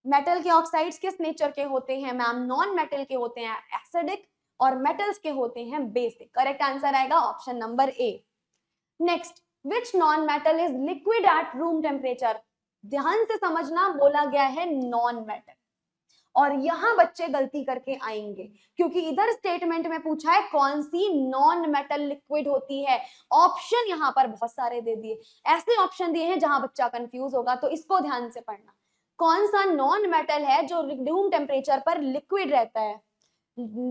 मेटल के ऑक्साइड्स किस नेचर के होते हैं मैम? नॉन मेटल के होते हैं, एसिडिक, और मेटल्स के होते हैं बेसिक। करेक्ट आंसर आएगा option number A. Next, which non metal is liquid at room temperature? ध्यान से समझना, बोला गया है नॉन मेटल, और यहां बच्चे गलती करके आएंगे क्योंकि इधर स्टेटमेंट में पूछा है कौन सी नॉन मेटल लिक्विड होती है। ऑप्शन यहां पर बहुत सारे दे दिए, ऐसे ऑप्शन दिए हैं जहां बच्चा कंफ्यूज होगा, तो इसको ध्यान से पढ़ना। कौन सा नॉन मेटल है जो रूम टेम्परेचर पर लिक्विड रहता है?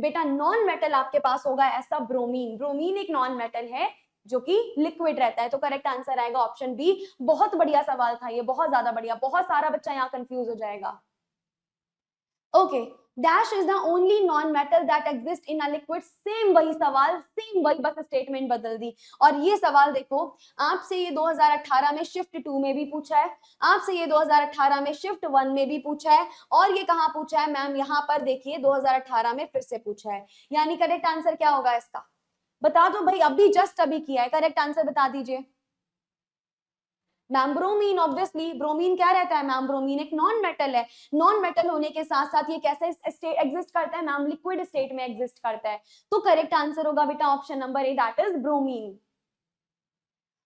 बेटा नॉन मेटल आपके पास होगा ऐसा ब्रोमीन, ब्रोमीन एक नॉन मेटल है जो कि लिक्विड रहता है, तो करेक्ट आंसर आएगा ऑप्शन बी। बहुत बढ़िया सवाल था ये, बहुत ज्यादा बढ़िया, बहुत सारा बच्चा यहाँ कंफ्यूज हो जाएगा। Okay, dash is the only non metal that exist in a liquid, same वही सवाल, सेम वही, बस स्टेटमेंट बदल दी। और ये सवाल देखो, आपसे ये 2018 में शिफ्ट 2 में भी पूछा है, आपसे ये 2018 में शिफ्ट 1 में भी पूछा है, और ये कहाँ पूछा है मैम? यहाँ पर देखिए 2018 में फिर से पूछा है, यानी करेक्ट आंसर क्या होगा इसका? बता दो भाई, अभी जस्ट अभी किया है, करेक्ट आंसर बता दीजिए। मैम ब्रोमीन, ऑब्वियसली ब्रोमीन क्या रहता है मैम? ब्रोमीन एक नॉन मेटल है, नॉन मेटल होने के साथ साथ ये कैसे एग्जिस्ट करता है मैम? लिक्विड स्टेट में एग्जिस्ट करता है, तो करेक्ट आंसर होगा बेटा option number A, that is bromine.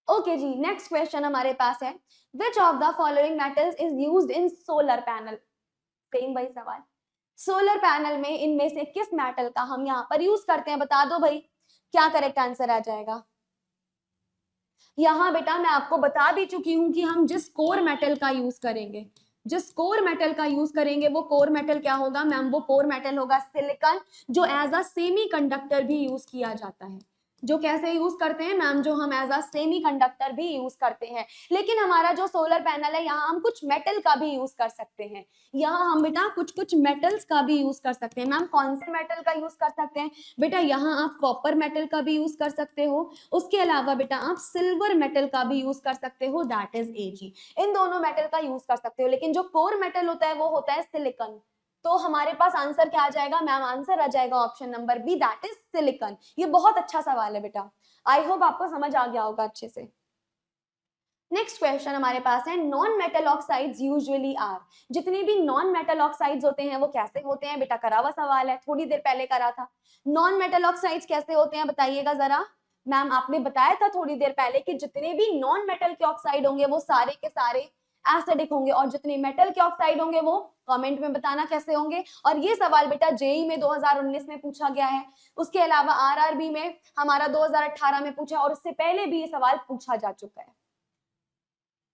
Okay जी, नेक्स्ट क्वेश्चन हमारे पास है, which of the following metals is used in solar panel? Same वही सवाल, सोलर पैनल में इनमें से किस मेटल का हम यहाँ पर यूज करते हैं? बता दो भाई, क्या करेक्ट आंसर आ जाएगा? यहां बेटा मैं आपको बता भी चुकी हूं कि हम जिस कोर मेटल का यूज करेंगे, जिस कोर मेटल का यूज करेंगे वो कोर मेटल क्या होगा मैम? वो कोर मेटल होगा सिलिकॉन, जो एज अ सेमी कंडक्टर भी यूज किया जाता है। जो कैसे यूज करते हैं मैम? जो हम एज अ सेमी कंडक्टर भी यूज करते हैं। लेकिन हमारा जो सोलर पैनल है, यहाँ हम कुछ मेटल का भी यूज कर सकते हैं, यहाँ हम बेटा कुछ कुछ मेटल्स का भी यूज कर सकते हैं। मैम कौन से मेटल का यूज कर सकते हैं? बेटा यहाँ आप कॉपर मेटल का भी यूज कर सकते हो, उसके अलावा बेटा आप सिल्वर मेटल का भी यूज कर सकते हो, दैट इज Ag। इन दोनों मेटल का यूज कर सकते हो, लेकिन जो कोर मेटल होता है वो होता है सिलिकॉन। तो हमारे पास आंसर क्या आ जाएगा मैम? आंसर आ जाएगा option number B, that is silicon. ये बहुत अच्छा सवाल है बेटा, आई होप आपको समझ आ गया होगा अच्छे से। नेक्स्ट क्वेश्चन हमारे पास है, non metal oxides usually are, जितने भी नॉन मेटल ऑक्साइड्स होते हैं वो कैसे होते हैं? बेटा करा हुआ सवाल है, थोड़ी देर पहले करा था। नॉन मेटल ऑक्साइड्स कैसे होते हैं बताइएगा जरा। मैम आपने बताया था थोड़ी देर पहले कि जितने भी नॉन मेटल के ऑक्साइड होंगे वो सारे के सारे एसिडिक होंगे, और जितने मेटल के ऑक्साइड होंगे वो कमेंट में बताना कैसे होंगे। और ये सवाल बेटा जेई में 2019 में पूछा गया है, उसके अलावा आरआरबी में हमारा 2018 में पूछा, और उससे पहले भी ये सवाल पूछा जा चुका है।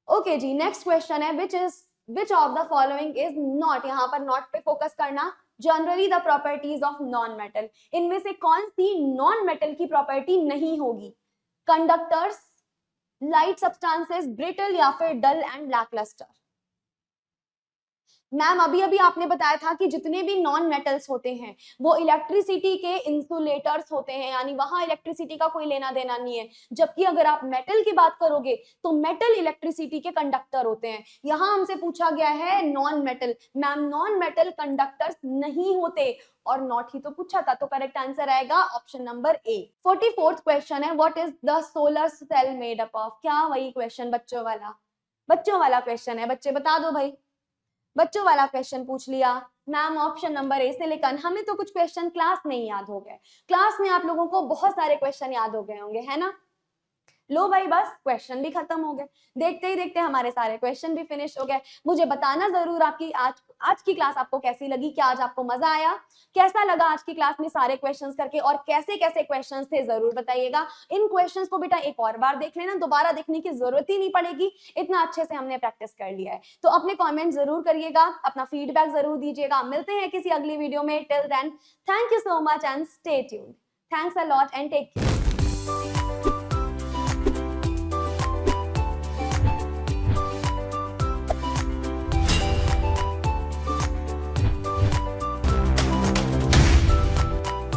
ओके जी, नेक्स्ट क्वेश्चन है, which of the following is not, यहाँ पर नॉट पे फोकस करना, generally the properties of non metal, इनमें से कौन सी नॉन मेटल की प्रॉपर्टी नहीं होगी? कंडक्टर्स, लाइट सब्सटेंसेस, ब्रिटल, या फिर डल एंड लैकलस्टर? मैम अभी अभी आपने बताया था कि जितने भी नॉन मेटल्स होते हैं वो इलेक्ट्रिसिटी के इंसुलेटर्स होते हैं, यानी वहां इलेक्ट्रिसिटी का कोई लेना देना नहीं है। जबकि अगर आप मेटल की बात करोगे तो मेटल इलेक्ट्रिसिटी के कंडक्टर होते हैं। यहाँ हमसे पूछा गया है non metal, ma'am non metal conductors नहीं होते, और नॉट ही तो पूछा था, तो करेक्ट आंसर आएगा option number A. 44th question है, what is the solar cell made up of? क्या वही क्वेश्चन बच्चों वाला क्वेश्चन है, बच्चे बता दो भाई, बच्चों वाला क्वेश्चन पूछ लिया ma'am, option number A silicon. हमें तो कुछ क्वेश्चन क्लास में ही याद हो गए, क्लास में आप लोगों को बहुत सारे क्वेश्चन याद हो गए होंगे, है ना? लो भाई बस क्वेश्चन भी खत्म हो गए, देखते ही देखते हमारे सारे क्वेश्चन भी फिनिश हो गए। मुझे बताना जरूर आपकी आज की क्लास आपको कैसी लगी, क्या आज आपको मजा आया, कैसा लगा आज की क्लास में सारे क्वेश्चंस करके, और कैसे कैसे क्वेश्चंस थे जरूर बताइएगा। इन क्वेश्चंस को बेटा एक और बार देख लेना, दोबारा देखने की जरूरत ही नहीं पड़ेगी, इतना अच्छे से हमने प्रैक्टिस कर लिया है। तो अपने कमेंट जरूर करिएगा, अपना फीडबैक जरूर दीजिएगा। मिलते हैं किसी अगली वीडियो में, till then thank you so much and stay tuned. Thanks a lot and take care.